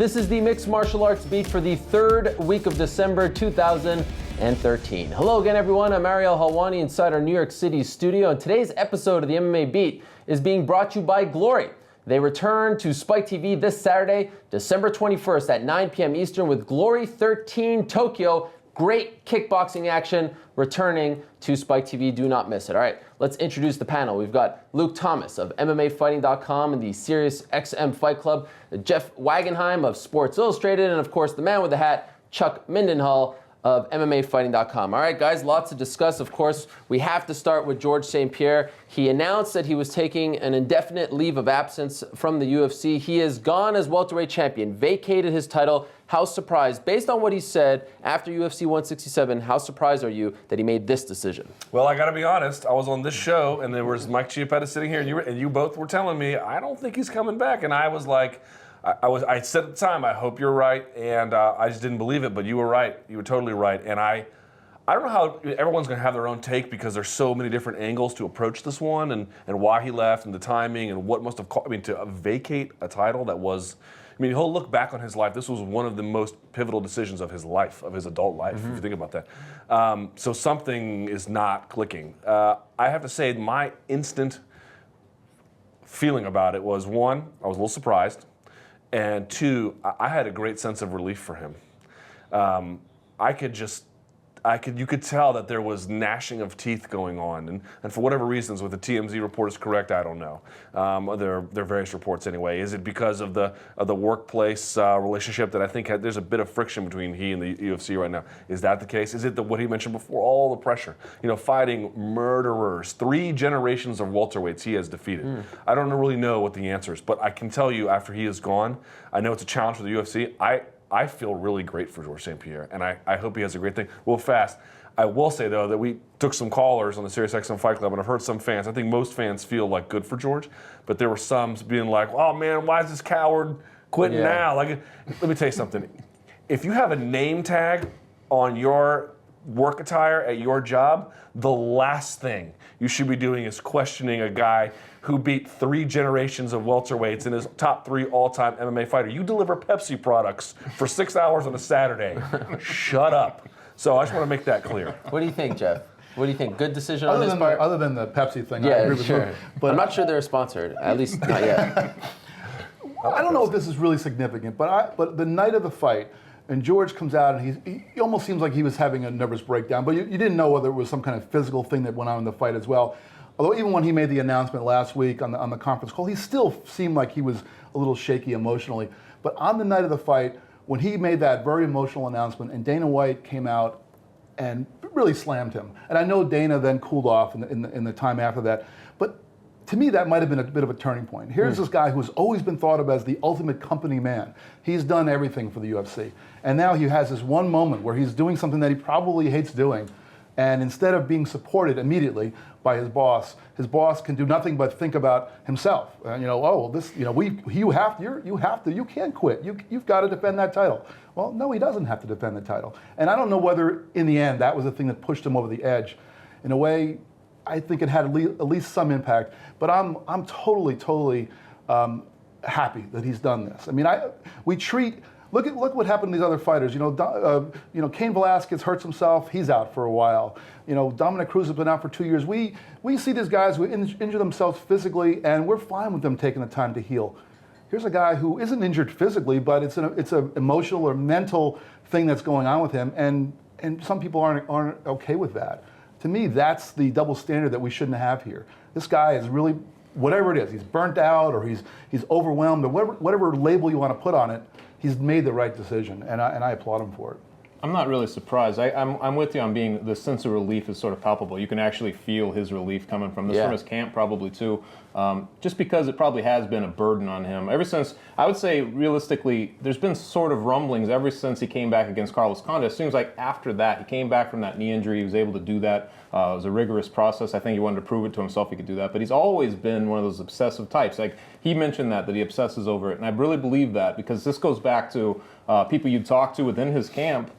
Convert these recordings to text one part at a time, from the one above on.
This is the Mixed Martial Arts Beat for the third week of December 2013. Hello again, everyone. I'm Ariel Helwani inside our New York City studio, and today's episode of the MMA Beat is being brought to you by Glory. They return to Spike TV this Saturday, December 21st at 9 p.m. Eastern with Glory 13 Tokyo. Great kickboxing action returning to Spike TV. Do not miss it. All right, let's introduce the panel. We've got Luke Thomas of MMAfighting.com and the Sirius XM Fight Club, Jeff Wagenheim of Sports Illustrated, and of course the man with the hat, Chuck Mindenhall of MMAfighting.com. All right, guys, lots to discuss. Of course, we have to start with Georges St-Pierre. He announced that he was taking an indefinite leave of absence from the UFC. He is gone as welterweight champion, vacated his title. How surprised, based on what he said after UFC 167, how surprised are you that he made this decision? Well, I got to be honest. I was on this show, and there was Mike Chiappetta sitting here, and you both were telling me, I don't think he's coming back. And I was like, I said at the time, I hope you're right, and I just didn't believe it, but you were right. You were totally right. And I don't know how everyone's going to have their own take because there's so many different angles to approach this one, and why he left, and the timing, and what must have caused, to vacate a title that was, he'll look back on his life. This was one of the most pivotal decisions of his life, of his adult life, if you think about that. So something is not clicking. I have to say, my instant feeling about it was, one, I was a little surprised. And two, I had a great sense of relief for him. You could tell that there was gnashing of teeth going on, and for whatever reasons, with the TMZ report is correct, I don't know. There are various reports anyway. Is it because of the workplace relationship that I think there's a bit of friction between he and the UFC right now? Is that the case? Is it what he mentioned before? All the pressure, fighting murderers, 3 generations of welterweights he has defeated. I don't really know what the answer is, but I can tell you after he is gone, I know it's a challenge for the UFC. I feel really great for Georges St-Pierre, and I hope he has a great thing. Real fast, I will say, though, that we took some callers on the Sirius XM Fight Club, and I've heard some fans, I think most fans feel like good for George, but there were some being like, oh, man, why is this coward quitting now? Like, let me tell you something. If you have a name tag on your work attire at your job, the last thing you should be doing is questioning a guy who beat 3 generations of welterweights and is top 3 all-time MMA fighter. You deliver Pepsi products for 6 hours on a Saturday. Shut up. So I just want to make that clear. What do you think, Jeff? What do you think? Good decision on his part? Other than the Pepsi thing, yeah, I agree with sure. you. But I'm not sure they're sponsored, at least not yet. I don't know if this is really significant, but the night of the fight, and George comes out, and he almost seems like he was having a nervous breakdown, but you didn't know whether it was some kind of physical thing that went on in the fight as well. Although even when he made the announcement last week on the conference call, he still seemed like he was a little shaky emotionally. But on the night of the fight, when he made that very emotional announcement, and Dana White came out and really slammed him, and I know Dana then cooled off in the time after that, but to me that might have been a bit of a turning point. Here's this guy who's always been thought of as the ultimate company man. He's done everything for the UFC, and now he has this one moment where he's doing something that he probably hates doing. And instead of being supported immediately by his boss can do nothing but think about himself. You can't quit. You've got to defend that title. Well, no, he doesn't have to defend the title. And I don't know whether, in the end, that was the thing that pushed him over the edge. In a way, I think it had at least some impact. But I'm totally happy that he's done this. Look what happened to these other fighters. Cain Velasquez hurts himself. He's out for a while. Dominic Cruz has been out for 2 years. We see these guys who injure themselves physically, and we're fine with them taking the time to heal. Here's a guy who isn't injured physically, but it's an emotional or mental thing that's going on with him, and some people aren't okay with that. To me, that's the double standard that we shouldn't have here. This guy is really, whatever it is, he's burnt out or he's overwhelmed or whatever label you want to put on it. He's made the right decision, and I applaud him for it. I'm not really surprised. I'm with you on being the sense of relief is sort of palpable. You can actually feel his relief coming from this, from his camp probably too. Just because it probably has been a burden on him. Ever since, I would say realistically, there's been sort of rumblings ever since he came back against Carlos Condit. It seems like after that, he came back from that knee injury, he was able to do that. It was a rigorous process. I think he wanted to prove it to himself he could do that. But he's always been one of those obsessive types. Like he mentioned that he obsesses over it. And I really believe that because this goes back to people you talk to within his camp.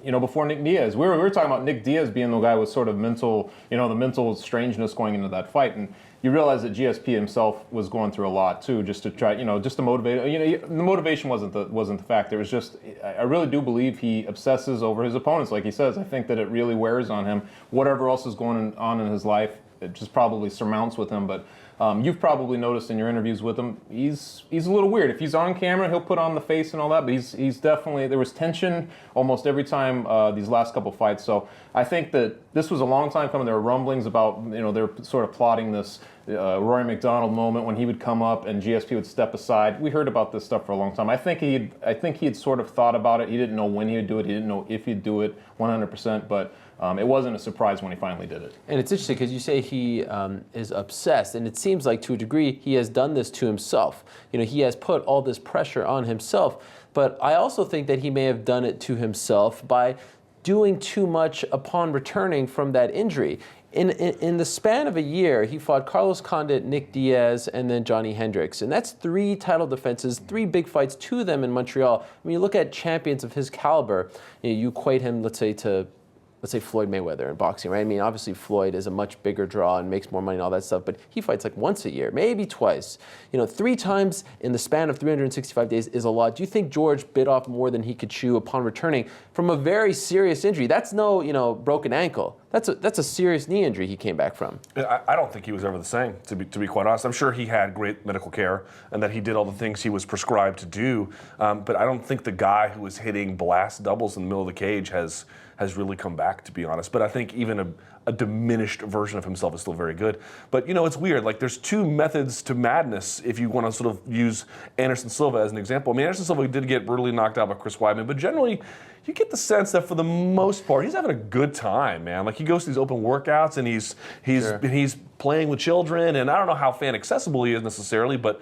before Nick Diaz. We were talking about Nick Diaz being the guy with sort of mental, the mental strangeness going into that fight, and you realize that GSP himself was going through a lot too, just to try, just to motivate. The motivation wasn't the factor. It was just, I really do believe he obsesses over his opponents, like he says. I think that it really wears on him. Whatever else is going on in his life, it just probably surmounts with him. But you've probably noticed in your interviews with him, he's a little weird. If he's on camera, he'll put on the face and all that, but he's definitely, there was tension almost every time these last couple fights. So I think that this was a long time coming. There were rumblings about, they're sort of plotting this Rory McDonald moment when he would come up and GSP would step aside. We heard about this stuff for a long time. I think he had sort of thought about it. He didn't know when he would do it. He didn't know if he'd do it 100%, but it wasn't a surprise when he finally did it. And it's interesting because you say he is obsessed, and it seems like to a degree he has done this to himself. He has put all this pressure on himself, but I also think that he may have done it to himself by doing too much upon returning from that injury. In the span of a year, he fought Carlos Condit, Nick Diaz, and then Johnny Hendricks. And that's 3 title defenses, 3 big fights, 2 of them in Montreal. When you look at champions of his caliber, you equate him, let's say Floyd Mayweather in boxing, right? I mean, obviously Floyd is a much bigger draw and makes more money and all that stuff, but he fights like once a year, maybe twice. 3 times in the span of 365 days is a lot. Do you think George bit off more than he could chew upon returning from a very serious injury? That's no, broken ankle. That's a serious knee injury he came back from. I don't think he was ever the same, to be quite honest. I'm sure he had great medical care and that he did all the things he was prescribed to do, but I don't think the guy who was hitting blast doubles in the middle of the cage has really come back, to be honest. But I think even a diminished version of himself is still very good. But it's weird. Like, there's 2 methods to madness if you want to sort of use Anderson Silva as an example. I mean, Anderson Silva did get brutally knocked out by Chris Weidman, but generally you get the sense that for the most part he's having a good time, man. Like, he goes to these open workouts and he's playing with children, and I don't know how fan accessible he is necessarily, but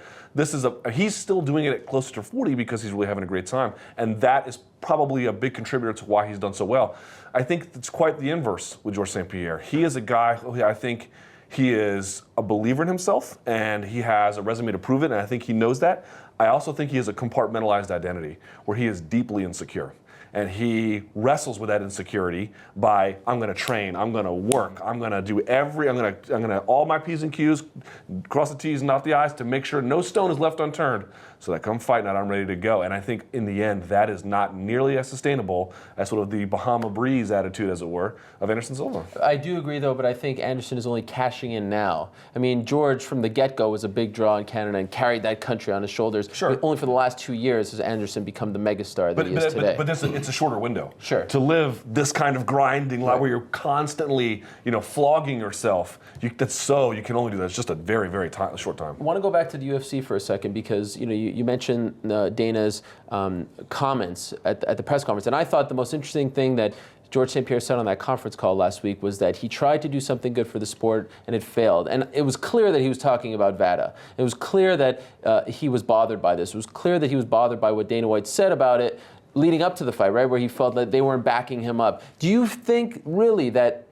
he's still doing it at closer to 40 because he's really having a great time, and that is probably a big contributor to why he's done so well. I think it's quite the inverse with Georges St-Pierre. He is a guy who I think he is a believer in himself, and he has a resume to prove it, and I think he knows that. I also think he has a compartmentalized identity where he is deeply insecure. And he wrestles with that insecurity by, I'm going to train, I'm going to work, I'm going to do I'm going to all my P's and Q's, cross the T's and dot the I's to make sure no stone is left unturned, so that come fight night I'm ready to go. And I think in the end that is not nearly as sustainable as sort of the Bahama Breeze attitude, as it were, of Anderson Silva. I do agree, though, but I think Anderson is only cashing in now. I mean, George from the get-go was a big draw in Canada and carried that country on his shoulders. Sure. But only for the last 2 years has Anderson become the megastar that he is today. But it's a shorter window. Sure. To live this kind of grinding life where you're constantly, flogging yourself, you can only do that. It's just a very, very short time. I want to go back to the UFC for a second because you mentioned Dana's comments at the press conference, and I thought the most interesting thing that Georges St-Pierre said on that conference call last week was that he tried to do something good for the sport and it failed. And it was clear that he was talking about VADA. It was clear that he was bothered by this. It was clear that he was bothered by what Dana White said about it leading up to the fight, right, where he felt that they weren't backing him up. Do you think really that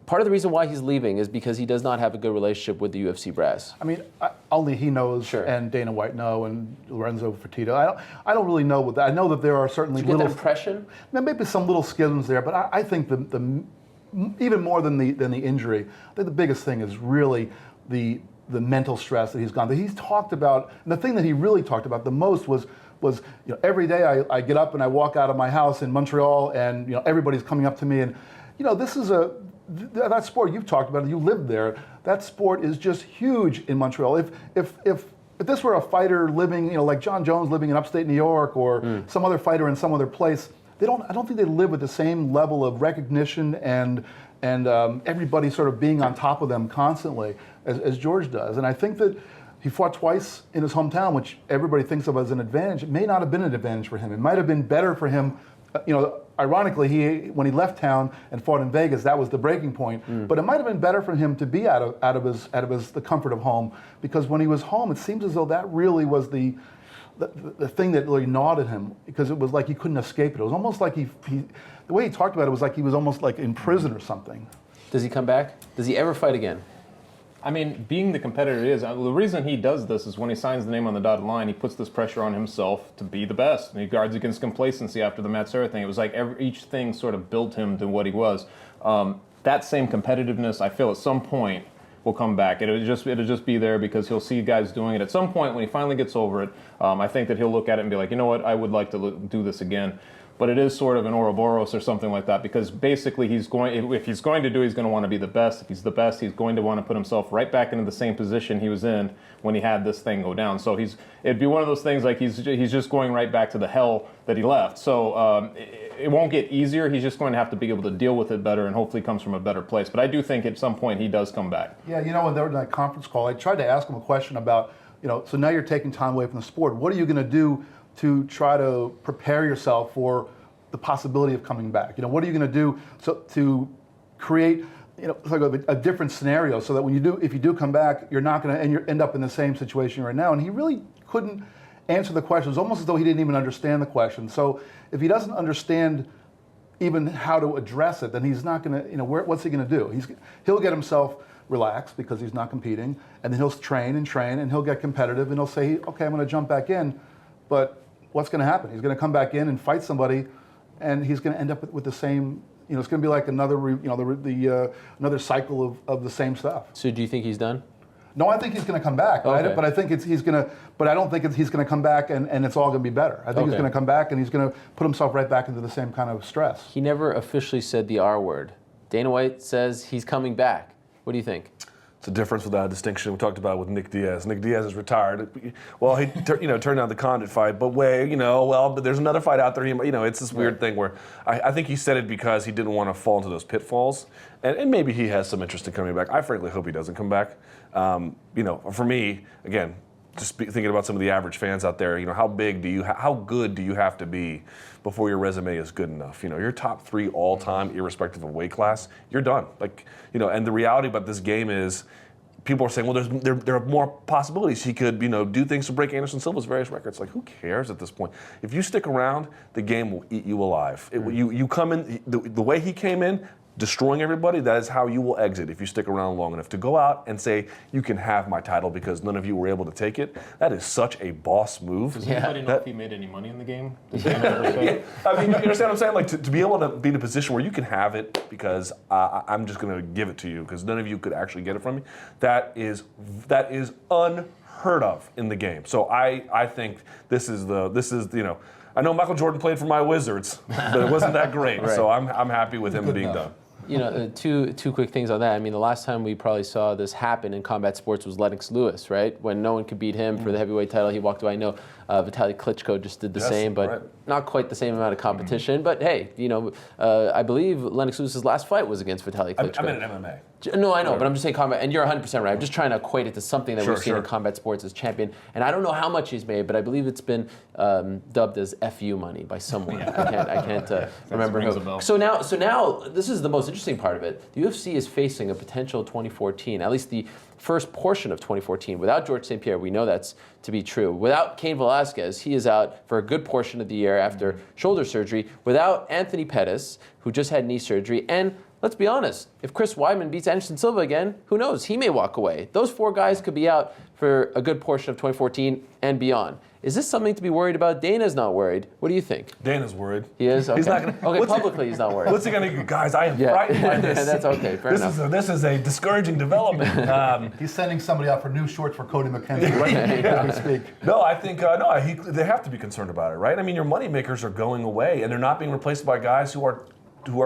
part of the reason why he's leaving is because he does not have a good relationship with the UFC brass? I mean, only he knows, sure, and Dana White know, and Lorenzo Fertitta. I don't really know what that. I know that there are certainly Did you get that impression? Maybe some little schisms there, but I think the even more than the injury, I think the biggest thing is really the mental stress that he's gone through. He's talked about, and the thing that he really talked about the most was every day I get up and I walk out of my house in Montreal, and everybody's coming up to me, and this is that sport you've talked about, you lived there. That sport is just huge in Montreal. If this were a fighter living, like John Jones living in upstate New York, or some other fighter in some other place, I don't think they live with the same level of recognition and everybody sort of being on top of them constantly as George does. And I think that he fought twice in his hometown, which everybody thinks of as an advantage. It may not have been an advantage for him. It might have been better for him. Ironically, when he left town and fought in Vegas, that was the breaking point. But it might have been better for him to be out of the comfort of home, because when he was home, it seems as though that really was the thing that really gnawed at him, because it was like he couldn't escape it. It was almost like the way he talked about it was like he was almost like in prison or something. Does he come back? Does he ever fight again? I mean, being the competitor he is, the reason he does this is when he signs the name on the dotted line, he puts this pressure on himself to be the best. And he guards against complacency after the Matt Serra thing. It was like each thing sort of built him to what he was. That same competitiveness, I feel at some point, will come back. It'll just be there because he'll see guys doing it. At some point, when he finally gets over it, I think that he'll look at it and be like, you know what, I would like to do this again. But it is sort of an Ouroboros or something like that, because basically if he's going to want to be the best. If he's the best, he's going to want to put himself right back into the same position he was in when he had this thing go down. So it'd be one of those things like he's just going right back to the hell that he left. So it won't get easier. He's just going to have to be able to deal with it better, and hopefully comes from a better place. But I do think at some point he does come back. Yeah, you know, when they were in that conference call, I tried to ask him a question about, you know, so now you're taking time away from the sport. What are you going to do to try to prepare yourself for the possibility of coming back? You know, what are you going to do to create, you know, like a different scenario so that if you do come back, you're not going to end up in the same situation right now? And he really couldn't answer the question. It was almost as though he didn't even understand the question. So if he doesn't understand even how to address it, then he's not going to, you know, what's he going to do? He'll get himself relaxed because he's not competing, and then he'll train, and he'll get competitive, and he'll say, okay, I'm going to jump back in. But what's going to happen? He's going to come back in and fight somebody, and he's going to end up with the same, you know, it's going to be like another, another cycle of the same stuff. So do you think he's done? No, I think he's going to come back, okay. But I think he's going to. But I don't think he's going to come back and it's all going to be better. I think he's going to come back and he's going to put himself right back into the same kind of stress. He never officially said the R word. Dana White says he's coming back. What do you think? It's a difference without a distinction. We talked about it with Nick Diaz. Nick Diaz is retired. Well, he turned down the Condit fight, but but there's another fight out there. It's this weird thing where I think he said it because he didn't want to fall into those pitfalls, and maybe he has some interest in coming back. I frankly hope he doesn't come back. For me, again, just thinking about some of the average fans out there, how good do you have to be before your resume is good enough? You're top 3 all time, irrespective of weight class. You're done. And the reality about this game is, people are saying, well, there are more possibilities. He could, do things to break Anderson Silva's various records. Like, who cares at this point? If you stick around, the game will eat you alive. You come in the way he came in, destroying everybody. That is how you will exit if you stick around long enough. To go out and say, you can have my title because none of you were able to take it, that is such a boss move. Does anybody know if he made any money in the game? Does you understand what I'm saying? Like, to be able to be in a position where you can have it because I'm just going to give it to you because none of you could actually get it from me, that is unheard of in the game. So I think this is I know Michael Jordan played for my Wizards, but it wasn't that great. Right. So I'm happy with him being done. Two quick things on that. I mean, the last time we probably saw this happen in combat sports was Lennox Lewis, right? When no one could beat him for the heavyweight title, he walked away. I know Vitaly Klitschko just did the same, but not quite the same amount of competition. But hey, I believe Lennox Lewis's last fight was against Vitaly Klitschko. I meant an MMA. No, I know, but I'm just saying combat, and you're 100% right. I'm just trying to equate it to something that we've seen in combat sports as champion. And I don't know how much he's made, but I believe it's been dubbed as FU money by someone. I can't remember who. So now, this is the most interesting part of it. The UFC is facing a potential 2014, at least the first portion of 2014, without Georges St-Pierre. We know that's to be true. Without Cain Velasquez, he is out for a good portion of the year after shoulder surgery. Without Anthony Pettis, who just had knee surgery, and let's be honest, if Chris Weidman beats Anderson Silva again, who knows? He may walk away. Those 4 guys could be out for a good portion of 2014 and beyond. Is this something to be worried about? Dana's not worried. What do you think? Dana's worried. He is? Okay. He's not gonna, publicly he's not worried. What's he going to do? Guys, I am frightened by this. That's okay. Fair enough. This is a discouraging development. He's sending somebody out for new shorts for Cody McKenzie right as we speak. No, I think, they have to be concerned about it, right? I mean, your moneymakers are going away, and they're not being replaced by guys who are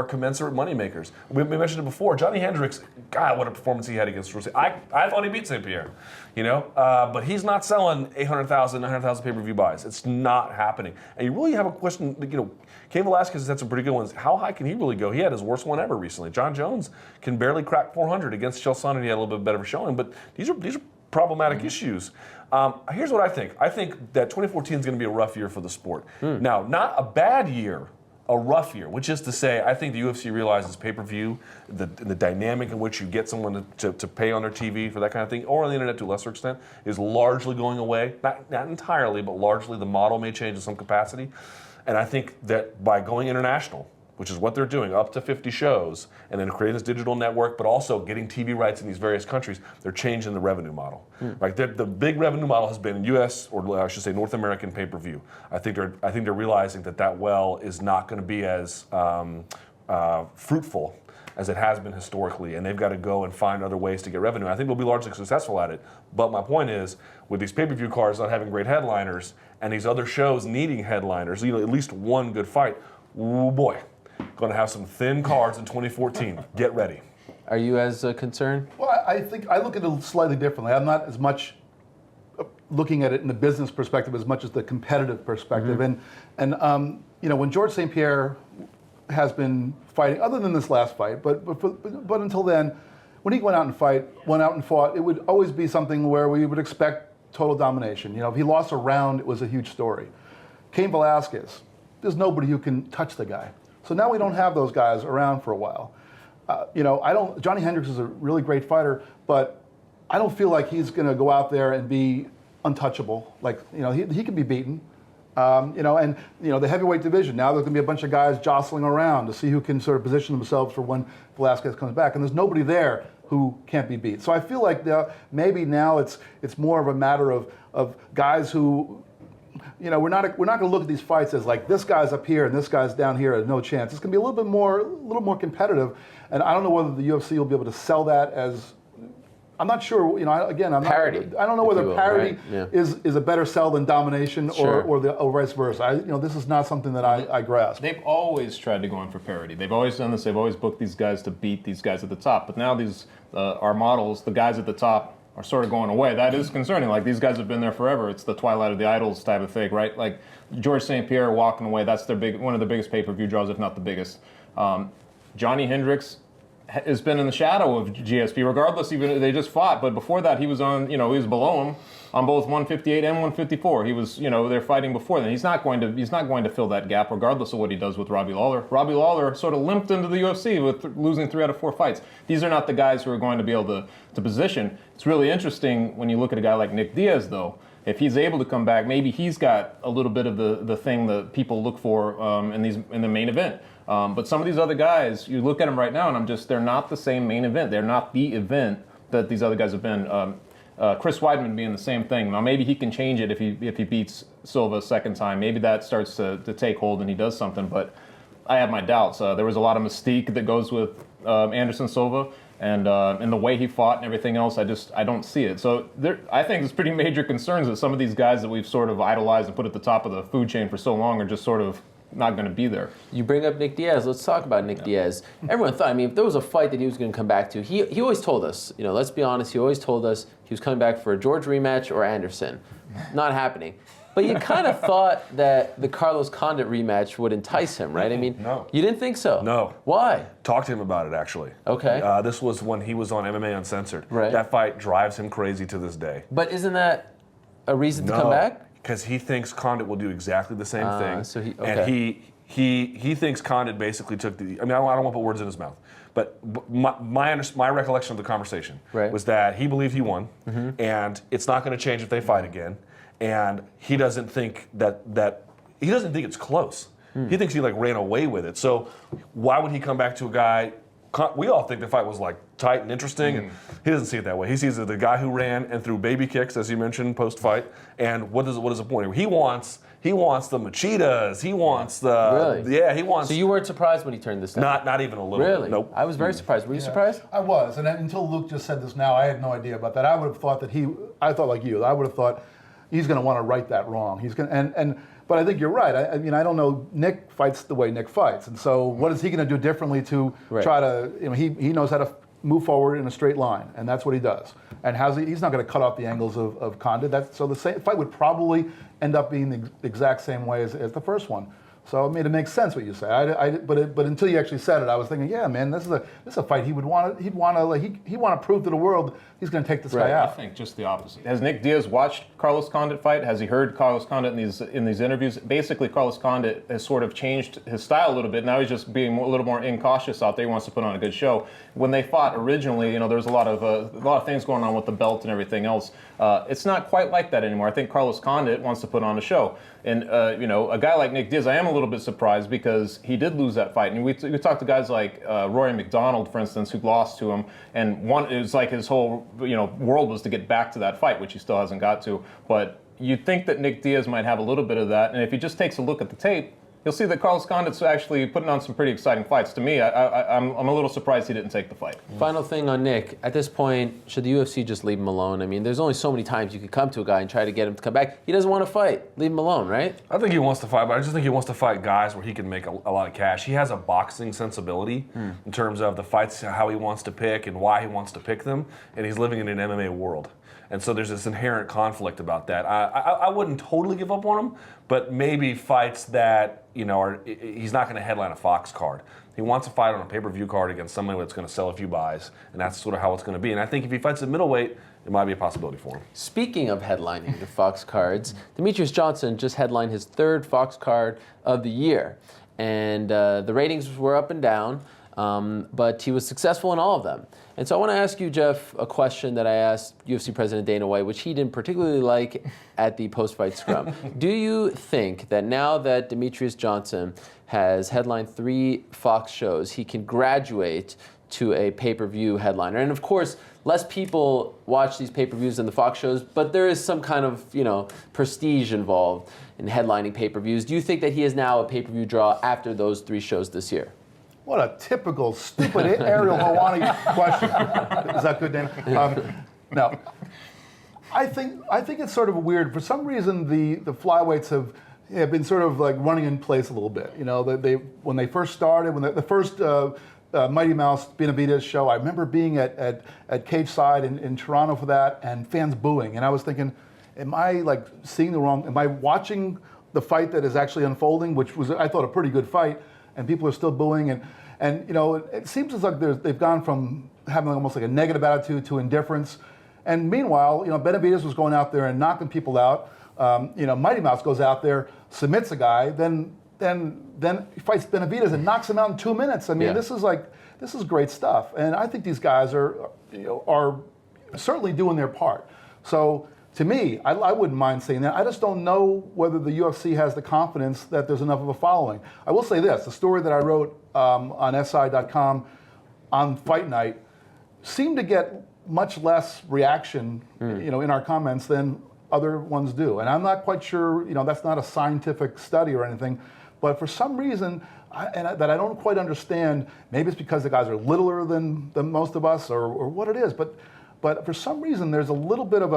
commensurate moneymakers. We mentioned it before. Johnny Hendricks, God, what a performance he had against Georges. I thought he beat St-Pierre, but he's not selling 800,000, 900,000 pay-per-view buys. It's not happening. And you really have a question, Cain Velasquez has had some pretty good ones. How high can he really go? He had his worst one ever recently. John Jones can barely crack 400 against Chael Sonnen. He had a little bit better of a showing, but these are problematic issues. Here's what I think. I think that 2014 is going to be a rough year for the sport. Now, not a bad year, a rough year, which is to say, I think the UFC realizes pay-per-view, the dynamic in which you get someone to pay on their TV for that kind of thing, or on the internet to a lesser extent, is largely going away. Not entirely, but largely the model may change in some capacity. And I think that by going international, which is what they're doing, up to 50 shows, and then creating this digital network, but also getting TV rights in these various countries, they're changing the revenue model. Right? The big revenue model has been U.S., or I should say North American pay-per-view. I think they're realizing that well is not going to be as fruitful as it has been historically, and they've got to go and find other ways to get revenue. I think they'll be largely successful at it, but my point is, with these pay-per-view cards not having great headliners, and these other shows needing headliners, at least one good fight, oh boy, going to have some thin cards in 2014. Get ready. Are you as concerned? Well, I think I look at it slightly differently. I'm not as much looking at it in the business perspective as much as the competitive perspective. And when Georges St-Pierre has been fighting, other than this last fight, but until then, when he went out and fought, it would always be something where we would expect total domination. If he lost a round, it was a huge story. Cain Velasquez, there's nobody who can touch the guy. So now we don't have those guys around for a while. Johnny Hendricks is a really great fighter, but I don't feel like he's going to go out there and be untouchable. He can be beaten. The heavyweight division, now there's going to be a bunch of guys jostling around to see who can sort of position themselves for when Velasquez comes back. And there's nobody there who can't be beat. So I feel like maybe now it's more of a matter of guys who, we're not going to look at these fights as like this guy's up here and this guy's down here and no chance. It's going to be a little more competitive. And I don't know whether the UFC will be able to sell that as, I'm not sure, parity. I don't know whether parity right? is a better sell than domination or vice versa. This is not something that I grasp. They've always tried to go in for parity. They've always done this. They've always booked these guys to beat these guys at the top. But now these our models, the guys at the top, are sort of going away. That is concerning. Like, these guys have been there forever. It's the Twilight of the Idols type of thing, right? Like Georges St-Pierre walking away. That's one of the biggest pay-per-view draws, if not the biggest. Johnny Hendricks has been in the shadow of GSP, regardless. Even they just fought, but before that, he was on. He was below him on both 158 and 154. He was, they're fighting before then. He's not going to fill that gap, regardless of what he does with Robbie Lawler. Robbie Lawler sort of limped into the UFC with losing 3 out of 4 fights. These are not the guys who are going to be able to position. It's really interesting when you look at a guy like Nick Diaz, though. If he's able to come back, maybe he's got a little bit of the thing that people look for in the main event. But some of these other guys, you look at them right now, and they're not the same main event. They're not the event that these other guys have been. Chris Weidman being the same thing. Now maybe he can change it if he beats Silva a second time. Maybe that starts to take hold and he does something. But I have my doubts. There was a lot of mystique that goes with Anderson Silva, and the way he fought and everything else. I don't see it. So I think there's pretty major concerns that some of these guys that we've sort of idolized and put at the top of the food chain for so long are just sort of not going to be there. You bring up Nick Diaz. Let's talk about Nick Diaz. Everyone thought, if there was a fight that he was going to come back to, he always told us, let's be honest, he always told us he was coming back for a George rematch or Anderson. Not happening. But you kind of thought that the Carlos Condit rematch would entice him, right? No. You didn't think so? No. Why? Talked to him about it, actually. Okay. This was when he was on MMA Uncensored. Right. That fight drives him crazy to this day. But isn't that a reason to come back? Because he thinks Condit will do exactly the same thing. So and he thinks Condit basically took the. I don't want to put words in his mouth, but my recollection of the conversation was that he believed he won, and it's not going to change if they fight again, and he doesn't think that he doesn't think it's close. He thinks he ran away with it. So why would he come back to a guy? We all think the fight was tight and interesting, and he doesn't see it that way. He sees it the guy who ran and threw baby kicks, as you mentioned, post-fight. And what is the point? He wants the machitas. He wants the he wants. So you weren't surprised when he turned this down? Not even a little. Really? Nope. I was very surprised. Were you surprised? I was, and until Luke just said this now, I had no idea about that. I would have thought that I thought like you. I would have thought he's going to want to right that wrong. He's going But I think you're right. I don't know. Nick fights the way Nick fights, and so what is he going to do differently to try to? He knows how to move forward in a straight line, and that's what he does. And he's not going to cut off the angles of Condit. So the same fight would probably end up being the exact same way as the first one. So it makes sense what you say. But until you actually said it, I was thinking, yeah, man, this is a fight he would want to prove to the world he's going to take this guy out. I think just the opposite. Has Nick Diaz watched Carlos Condit fight? Has he heard Carlos Condit in these interviews? Basically, Carlos Condit has sort of changed his style a little bit. Now he's just being a little more incautious out there. He wants to put on a good show. When they fought originally, there was a lot of things going on with the belt and everything else. It's not quite like that anymore. I think Carlos Condit wants to put on a show. And a guy like Nick Diaz, I am a little little bit surprised because he did lose that fight. And we talked to guys like Rory McDonald, for instance, who lost to him, and it was like his whole world was to get back to that fight, which he still hasn't got to. But you'd think that Nick Diaz might have a little bit of that, and if he just takes a look at the tape, you'll see that Carlos Condit's actually putting on some pretty exciting fights. To me, I'm a little surprised he didn't take the fight. Final thing on Nick. At this point, should the UFC just leave him alone? I mean, there's only so many times you could come to a guy and try to get him to come back. He doesn't want to fight. Leave him alone, right? I think he wants to fight, but I just think he wants to fight guys where he can make a lot of cash. He has a boxing sensibility in terms of the fights, how he wants to pick and why he wants to pick them, and he's living in an MMA world. And so there's this inherent conflict about that. I wouldn't totally give up on him, but maybe fights that, he's not going to headline a Fox card. He wants to fight on a pay-per-view card against somebody that's going to sell a few buys, and that's sort of how it's going to be. And I think if he fights at middleweight, it might be a possibility for him. Speaking of headlining the Fox cards, Demetrious Johnson just headlined his third Fox card of the year. And the ratings were up and down, but he was successful in all of them. And so I want to ask you, Jeff, a question that I asked UFC President Dana White, which he didn't particularly like at the post-fight scrum. Do you think that now that Demetrious Johnson has headlined 3 Fox shows, he can graduate to a pay-per-view headliner? And of course, less people watch these pay-per-views than the Fox shows, but there is some kind of, prestige involved in headlining pay-per-views. Do you think that he is now a pay-per-view draw after those 3 shows this year? What a typical, stupid Ariel Helwani question. Is that good, Dana? No. I think it's sort of weird. For some reason, the flyweights have been sort of like running in place a little bit. When they first started, when the first Mighty Mouse Benavidez show, I remember being at Cage Side in Toronto for that, and fans booing. And I was thinking, am I watching the fight that is actually unfolding, which was, I thought, a pretty good fight, and people are still booing, and it seems as like they've gone from having almost like a negative attitude to indifference. And meanwhile, Benavidez was going out there and knocking people out. Mighty Mouse goes out there, submits a guy, then he fights Benavidez and knocks him out in 2 minutes. I mean, this is great stuff, and I think these guys are certainly doing their part. So, to me, I wouldn't mind saying that. I just don't know whether the UFC has the confidence that there's enough of a following. I will say this, the story that I wrote on SI.com on Fight Night seemed to get much less reaction, in our comments than other ones do. And I'm not quite sure, that's not a scientific study or anything, but for some reason, that I don't quite understand, maybe it's because the guys are littler than most of us or what it is, but for some reason, there's a little bit of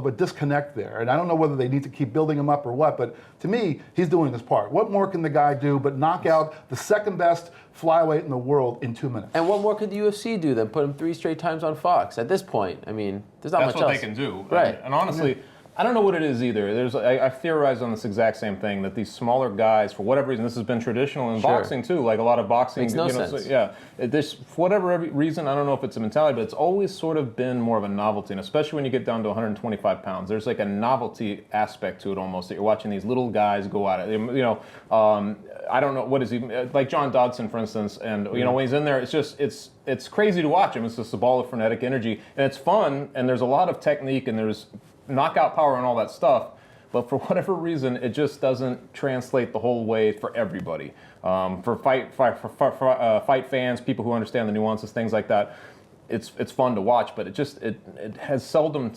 a disconnect there. And I don't know whether they need to keep building him up or what, but to me, he's doing his part. What more can the guy do but knock out the second best flyweight in the world in 2 minutes? And what more could the UFC do than put him 3 straight times on Fox? At this point, I mean, there's not much else. That's what they can do. Right. And honestly, I don't know what it is either. I've theorized on this exact same thing, that these smaller guys, for whatever reason, this has been traditional in boxing too, like a lot of boxing. Makes no sense. For whatever reason, I don't know if it's a mentality, but it's always sort of been more of a novelty, and especially when you get down to 125 pounds, there's like a novelty aspect to it almost, that you're watching these little guys go at it. I don't know, what is he, like John Dodson, for instance, and when he's in there, it's crazy to watch him. It's just a ball of frenetic energy, and it's fun, and there's a lot of technique, and there's knockout power and all that stuff, but for whatever reason, it just doesn't translate the whole way for everybody. For fight fans, people who understand the nuances, things like that, it's fun to watch, but it has seldom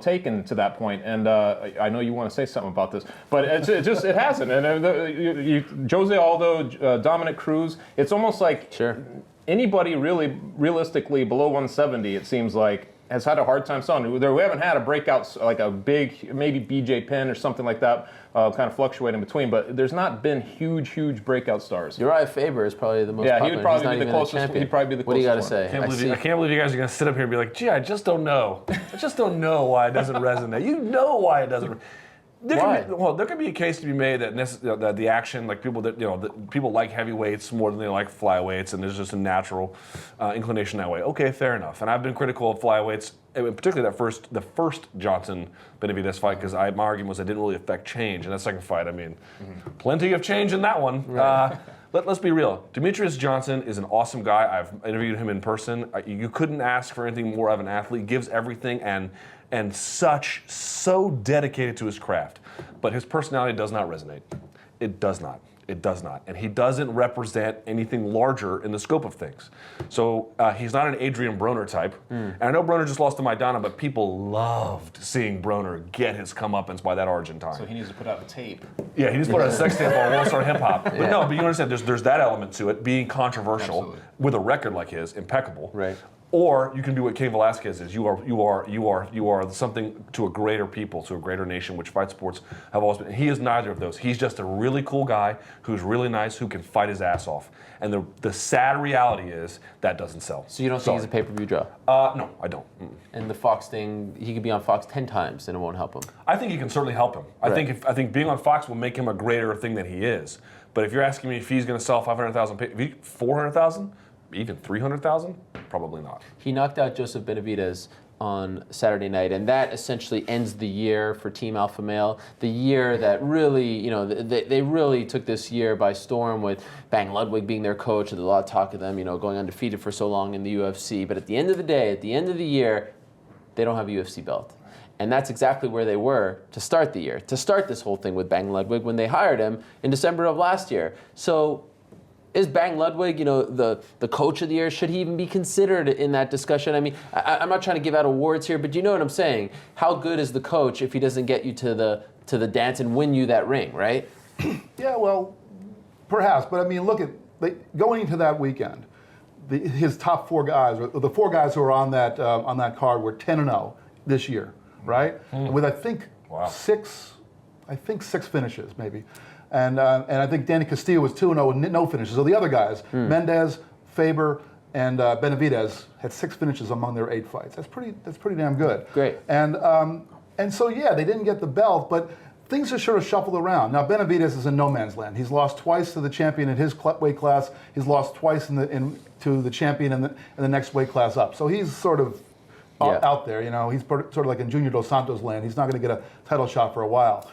taken to that point. And I know you want to say something about this, but it hasn't. And Jose Aldo, Dominic Cruz, it's almost like anybody really realistically below 170, it seems like, has had a hard time selling. We haven't had a breakout, like a big, maybe BJ Penn or something like that, kind of fluctuate in between, but there's not been huge breakout stars. Uriah Faber is probably the most popular. He would probably be the closest. He'd probably be the closest. What do you got to say? I can't believe you guys are going to sit up here and be like, gee, I just don't know. I just don't know why it doesn't resonate. You know why it doesn't. There could be a case to be made that the action, like people people like heavyweights more than they like flyweights, and there's just a natural inclination that way. Okay, fair enough. And I've been critical of flyweights, particularly the first Johnson Benavidez fight, because my argument was it didn't really affect change. In that second fight, I mean, plenty of change in that one. Right. Let's be real. Demetrious Johnson is an awesome guy. I've interviewed him in person. You couldn't ask for anything more of an athlete. Gives everything and so dedicated to his craft. But his personality does not resonate. It does not. It does not. And he doesn't represent anything larger in the scope of things. So he's not an Adrian Broner type. And I know Broner just lost to Maidana, but people loved seeing Broner get his comeuppance by that Argentine. So he needs to put out a tape. Yeah, he needs to put out a sex tape on World Star Hip Hop. But no, but you understand, there's that element to it, being controversial. Absolutely. With a record like his, impeccable. Right. Or you can do what Cain Velasquez is. You are something to a greater people, to a greater nation, which fight sports have always been. He is neither of those. He's just a really cool guy who's really nice, who can fight his ass off. And the sad reality is that doesn't sell. So you don't think he's a pay-per-view draw? No, I don't. And the Fox thing, he could be on Fox 10 times and it won't help him. I think he can certainly help him. Right. I think being on Fox will make him a greater thing than he is. But if you're asking me if he's going to sell 500,000, 400,000, even 300,000, probably not. He knocked out Joseph Benavidez on Saturday night, and that essentially ends the year for Team Alpha Male. The year that really, they really took this year by storm with Bang Ludwig being their coach. There's a lot of talk of them, going undefeated for so long in the UFC. But at the end of the day, at the end of the year, they don't have a UFC belt. And that's exactly where they were to start the year, to start this whole thing with Bang Ludwig when they hired him in December of last year. So is Bang Ludwig, the coach of the year? Should he even be considered in that discussion? I mean, I'm not trying to give out awards here, but you know what I'm saying. How good is the coach if he doesn't get you to the dance and win you that ring, right? Yeah, well, perhaps. But I mean, look at going into that weekend. His top four guys, or the four guys who are on that card, were 10-0 this year, right? With I think six finishes maybe. And I think Danny Castillo was 2-0 with no finishes. So the other guys, Mendez, Faber, and Benavidez, had 6 finishes among their 8 fights. That's pretty damn good. Great. And so yeah, they didn't get the belt, but things are sort of shuffled around. Now Benavidez is in no man's land. He's lost twice to the champion in his weight class. He's lost twice to the champion in the next weight class up. So he's sort of out there. He's sort of like in Junior Dos Santos land. He's not going to get a title shot for a while.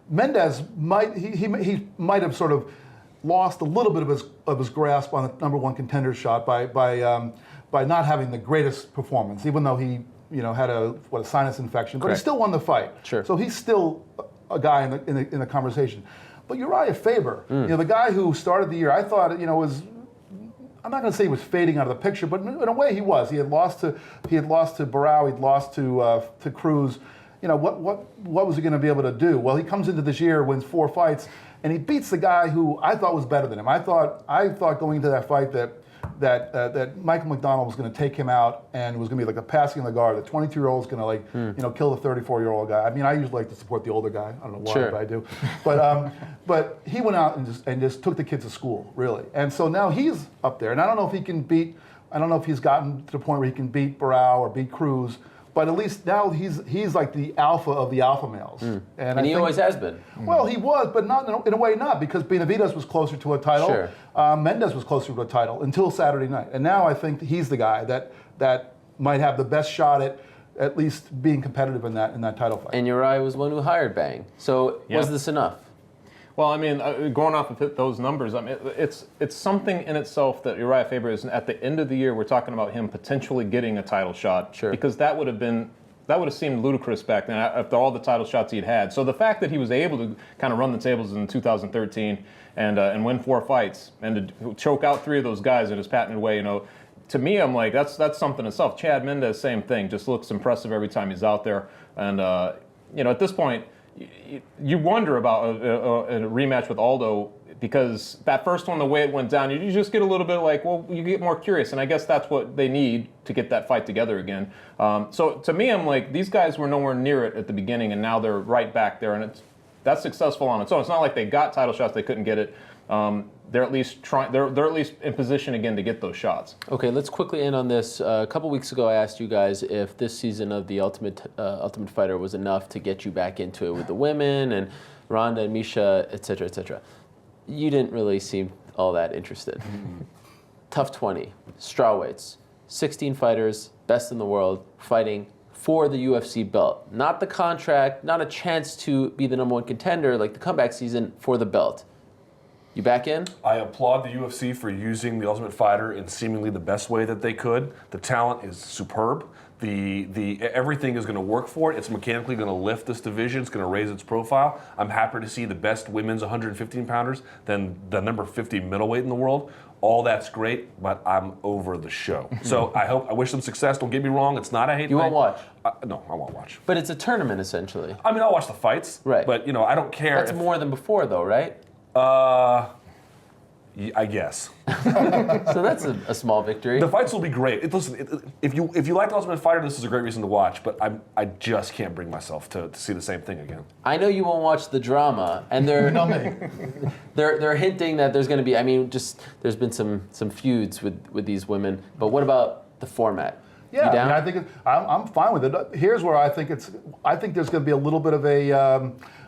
Mendez might have sort of lost a little bit of his grasp on the number one contender shot by not having the greatest performance, even though he had a sinus infection, but he still won the fight. Sure. So he's still a guy in the conversation. But Uriah Faber, the guy who started the year, I thought was. I'm not going to say he was fading out of the picture, but in a way he was. He had lost to Barao, he'd lost to Cruz. What was he going to be able to do? Well, he comes into this year, wins 4 fights, and he beats the guy who I thought was better than him. I thought going into that fight that Michael McDonald was going to take him out and was going to be like a passing of the guard. The 22-year-old is going to kill the 34-year-old guy. I mean, I usually like to support the older guy. I don't know why, but I do. But he went out and just took the kid to school, really. And so now he's up there, and I don't know if he can beat. I don't know if he's gotten to the point where he can beat Barao or beat Cruz. But at least now he's like the alpha of the alpha males. And he always has been. Well, he was, but not in a way not, because Benavidez was closer to a title. Sure. Mendez was closer to a title until Saturday night. And now I think he's the guy that might have the best shot at least being competitive in that title fight. And Uriah was the one who hired Bang. So was this enough? Well, I mean, going off of those numbers, I mean, it's something in itself that Uriah Faber is. At the end of the year, we're talking about him potentially getting a title shot. Sure. Because that would have seemed ludicrous back then after all the title shots he'd had. So the fact that he was able to kind of run the tables in 2013 and win 4 fights and to choke out 3 of those guys in his patented way, to me, I'm like, that's something in itself. Chad Mendez, same thing, just looks impressive every time he's out there. And at this point, you wonder about a rematch with Aldo, because that first one, the way it went down, you just get a little bit like, well, you get more curious, and I guess that's what they need to get that fight together again. So to me, I'm like, these guys were nowhere near it at the beginning, and now they're right back there, and that's successful on its own. It's not like they got title shots, they couldn't get it. They're at least trying. They're at least in position again to get those shots. Okay, let's quickly end on this. A couple weeks ago, I asked you guys if this season of the Ultimate Fighter was enough to get you back into it with the women and Ronda and Misha, etc., etc. You didn't really seem all that interested. Tough 20, strawweights, 16 fighters, best in the world, fighting for the UFC belt. Not the contract, not a chance to be the #1 contender like the comeback season, for the belt. You back in? I applaud the UFC for using the Ultimate Fighter in seemingly the best way that they could. The talent is superb. The everything is going to work for it. It's mechanically going to lift this division. It's going to raise its profile. I'm happy to see the best women's 115 pounders than the number 50 middleweight in the world. All that's great, but I'm over the show. So I wish them success. Don't get me wrong. It's not a hate. You won't watch? No, I won't watch. But it's a tournament, essentially. I mean, I'll watch the fights. Right. But, I don't care. That's more than before, though, right? I guess. So that's a small victory. The fights will be great. If you like the Ultimate Fighter, this is a great reason to watch. But I just can't bring myself to see the same thing again. I know you won't watch the drama, and they're hinting that there's going to be. I mean, there's been some feuds with these women. But what about the format? Yeah, you down? I think I'm fine with it. Here's where I think there's going to be a little bit of a I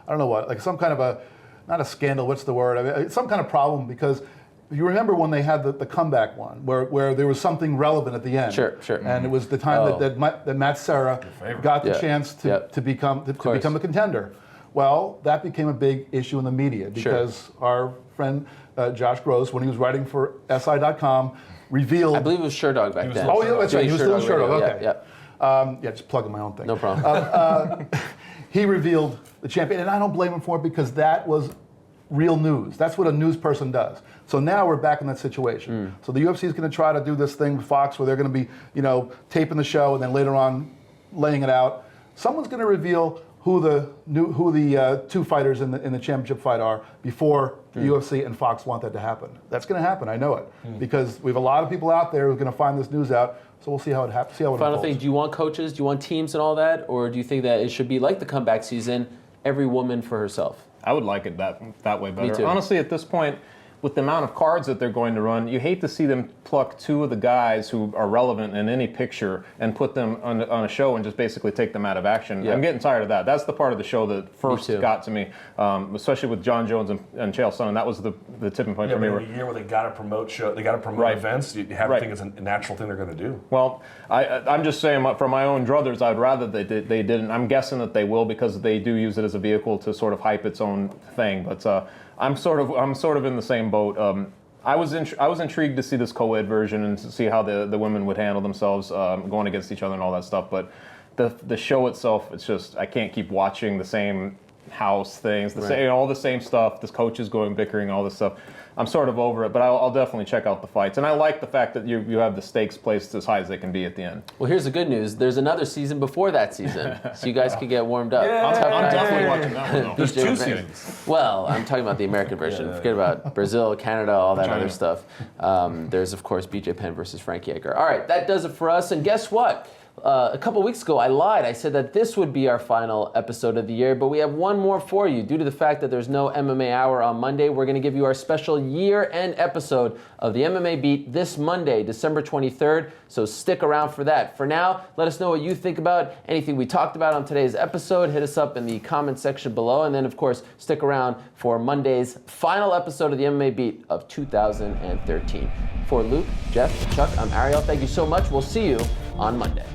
don't know what, like some kind of a, not a scandal. What's the word? I mean, some kind of problem, because you remember when they had the comeback one, where there was something relevant at the end. Sure. And it was the time that Matt Serra got the chance to become the contender. Well, that became a big issue in the media because our friend Josh Gross, when he was writing for SI.com, revealed. I believe it was Sherdog back then. Oh, yeah, that's right. He was still Sherdog. Okay. Yeah. Just plugging my own thing. No problem. He revealed the champion, and I don't blame him for it, because that was real news. That's what a news person does. So now we're back in that situation. So the UFC is going to try to do this thing with Fox where they're going to be, taping the show and then later on laying it out. Someone's going to reveal who the two fighters in the championship fight are before the UFC and Fox want that to happen. That's going to happen. I know it, because we have a lot of people out there who are going to find this news out. So we'll see how it happens. Final thing: do you want coaches? Do you want teams and all that, or do you think that it should be like the comeback season, every woman for herself? I would like it that way better. Me too. Honestly, at this point, with the amount of cards that they're going to run, you hate to see them pluck two of the guys who are relevant in any picture and put them on a show and just basically take them out of action. Yeah. I'm getting tired of that. That's the part of the show that first got to me, especially with John Jones and Chael Sonnen. That was the tipping point for me. In a year where they got to promote events, you have to think it's a natural thing they're going to do. Well, I'm just saying, for my own druthers, I'd rather they didn't. I'm guessing that they will, because they do use it as a vehicle to sort of hype its own thing. But I'm sort of in the same boat. I was intrigued to see this co-ed version and to see how the women would handle themselves going against each other and all that stuff. But the show itself, it's just, I can't keep watching the same house things, all the same stuff. This coaches going bickering, all this stuff. I'm sort of over it, but I'll definitely check out the fights. And I like the fact that you have the stakes placed as high as they can be at the end. Well, here's the good news. There's another season before that season, so you guys can get warmed up. Yeah, I'm definitely watching that one, though. There's two seasons. Well, I'm talking about the American version. Forget about Brazil, Canada, all that other stuff. There's, of course, BJ Penn versus Frankie Edgar. All right, that does it for us. And guess what? A couple weeks ago, I lied. I said that this would be our final episode of the year, but we have one more for you. Due to the fact that there's no MMA Hour on Monday, we're going to give you our special year-end episode of the MMA Beat this Monday, December 23rd, so stick around for that. For now, let us know what you think about anything we talked about on today's episode. Hit us up in the comment section below, and then, of course, stick around for Monday's final episode of the MMA Beat of 2013. For Luke, Jeff, Chuck, I'm Ariel. Thank you so much. We'll see you on Monday.